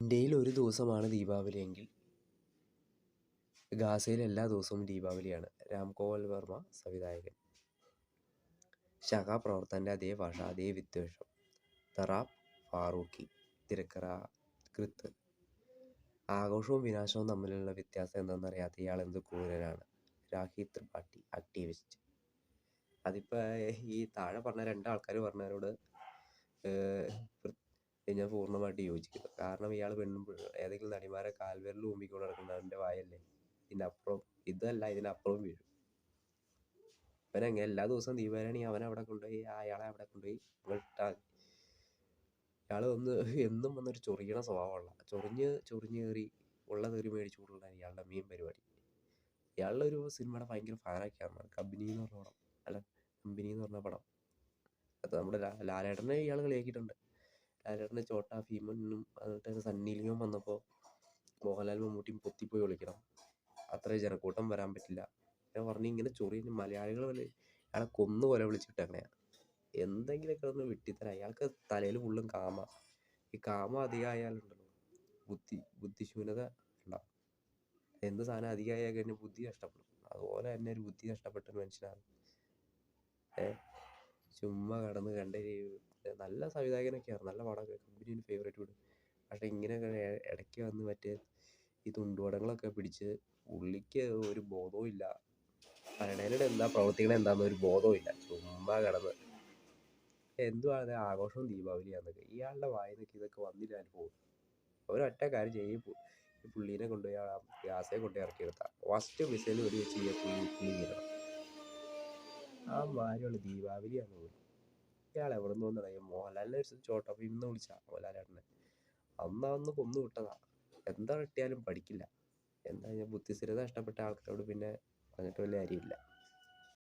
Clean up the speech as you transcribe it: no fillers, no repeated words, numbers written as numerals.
ഇന്ത്യയിൽ ഒരു ദിവസമാണ് ദീപാവലിയെങ്കിൽ ഗാസയിൽ എല്ലാ ദിവസവും ദീപാവലിയാണ്. രാം ഗോപാൽ വർമ്മ സംവിധായകൻ. സഹപ്രവർത്തകൻ്റെ അതേ ഭാഷ, അതേ വിദ്വേഷം. തറാബ് ഫാറൂഖി തിരക്കഥാകൃത്ത്. ആഘോഷവും വിനാശവും തമ്മിലുള്ള വ്യത്യാസം എന്തെന്നറിയാത്ത ഇയാൾ എന്ത് ക്രൂരനാണ്. രാഖി ത്രിപാഠി, ആക്ടിവിസ്റ്റ്. അതിപ്പോൾ ഈ താഴെ പറഞ്ഞ രണ്ടാൾക്കാർ പറഞ്ഞവരോട് ഞാൻ പൂർണ്ണമായിട്ട് യോജിക്കുന്നു. കാരണം ഇയാൾ ഏതെങ്കിലും നടിമാരെ കാൽവിരൽ ഊമ്പിക്കൊണ്ട് നടക്കുന്നവൻ്റെ വായല്ലേ ഇതിനപ്പുറം ഇതല്ല, ഇതിനപ്പുറം വീഴും. അവനെങ്ങനെ എല്ലാ ദിവസവും ദീപാവലിയാണെങ്കിൽ അവനവിടെ കൊണ്ടുപോയി അയാളെ അവിടെ കൊണ്ടുപോയി ഇട്ടാൽ ഇയാൾ എന്നും വന്നൊരു ചൊറിയണ സ്വഭാവമുള്ള ചൊറിഞ്ഞ് കയറി ഉള്ള തെറി മേടിച്ചു കൊടുക്കാൻ ഇയാളുടെ മെയിൻ പരിപാടി. ഇയാളുടെ ഒരു സിനിമയുടെ ഭയങ്കര ഫാനൊക്കെയാണ്. കമ്പനി എന്ന് പറഞ്ഞ പടം, അല്ല കമ്പനി എന്ന് പറഞ്ഞ പടം, അത് നമ്മുടെ ലാലേട്ടനെ ഇയാൾ കളിയാക്കിയിട്ടുണ്ട്. ലാലേട്ടൻ്റെ ചോട്ടാ ഭീമനും എന്നിട്ട് സണ്ണി ലിയോൺ വന്നപ്പോൾ മോഹൻലാൽ മമ്മൂട്ടിയും പൊത്തിപ്പോയി വിളിക്കണം, അത്ര ജനക്കൂട്ടം വരാൻ പറ്റില്ല ഞാൻ പറഞ്ഞ് ഇങ്ങനെ ചൊറിയുന്ന മലയാളികൾ പോലെ അയാളെ കൊന്നു പോലെ വിളിച്ചിട്ടെങ്ങനെയാണ്. എന്തെങ്കിലുമൊക്കെ ഒന്ന് വിട്ടിത്തരാം. അയാൾക്ക് തലയിൽ ഫുള്ളും കാമ. ഈ കാമ അധികമായാലുണ്ടല്ലോ ബുദ്ധിശൂന്യത ഉണ്ടാവും. എന്ത് സാധനം അധികമായാൽ കഴിഞ്ഞാൽ ബുദ്ധി നഷ്ടപ്പെടും. അതുപോലെ തന്നെ ഒരു ബുദ്ധി നഷ്ടപ്പെട്ട മനുഷ്യനാണ്. ചുമ്മാ കടന്ന് കണ്ട നല്ല സംവിധായകനൊക്കെയാണ്, നല്ല പടമൊക്കെ, കമ്പനിയുടെ ഫേവറേറ്റ് വീട്. പക്ഷേ ഇങ്ങനെ ഇടയ്ക്ക് വന്ന് മറ്റേ ഈ തുണ്ടുപടങ്ങളൊക്കെ പിടിച്ച് പുള്ളിക്ക് ഒരു ബോധവും ഇല്ല. ഭരണയുടെ എന്താ പ്രവർത്തിക്കണ എന്താണെന്ന് ഒരു ബോധവും ഇല്ല. ചുമ്മാ കിടന്ന് എന്തുവാണ് ആഘോഷവും ദീപാവലിയാന്നൊക്കെ ഇയാളുടെ വായിന്നൊക്കെ ഇതൊക്കെ വന്നില്ലാൻ പോകും. ഒരൊറ്റ കാര്യം ചെയ്യും, ഈ പുള്ളീനെ കൊണ്ടുപോയി ഗ്യാസെ കൊണ്ടുപോയി ഇറക്കി എടുത്താൽ ഫസ്റ്റ് മിസൈൽ ഒരു വെച്ച് പുള്ളി കയറണം. ആ കാര്യമുള്ള ദീപാവലിയാന്ന് പോലും. ഇയാൾ എവിടെ നിന്ന് വന്നറിയാം. മോഹൻലാലിനെ ചോട്ടാ ഭീമെന്ന് വിളിച്ചാ മോഹൻലാലേട്ടനെ അന്ന് കൊന്നു വിട്ടതാ. എന്താ കിട്ടിയാലും പഠിക്കില്ല. എന്താ ബുദ്ധിസ്ഥിരത നഷ്ടപ്പെട്ട ആൾക്കാരോട് പിന്നെ പറഞ്ഞിട്ട് വലിയ കാര്യമില്ല.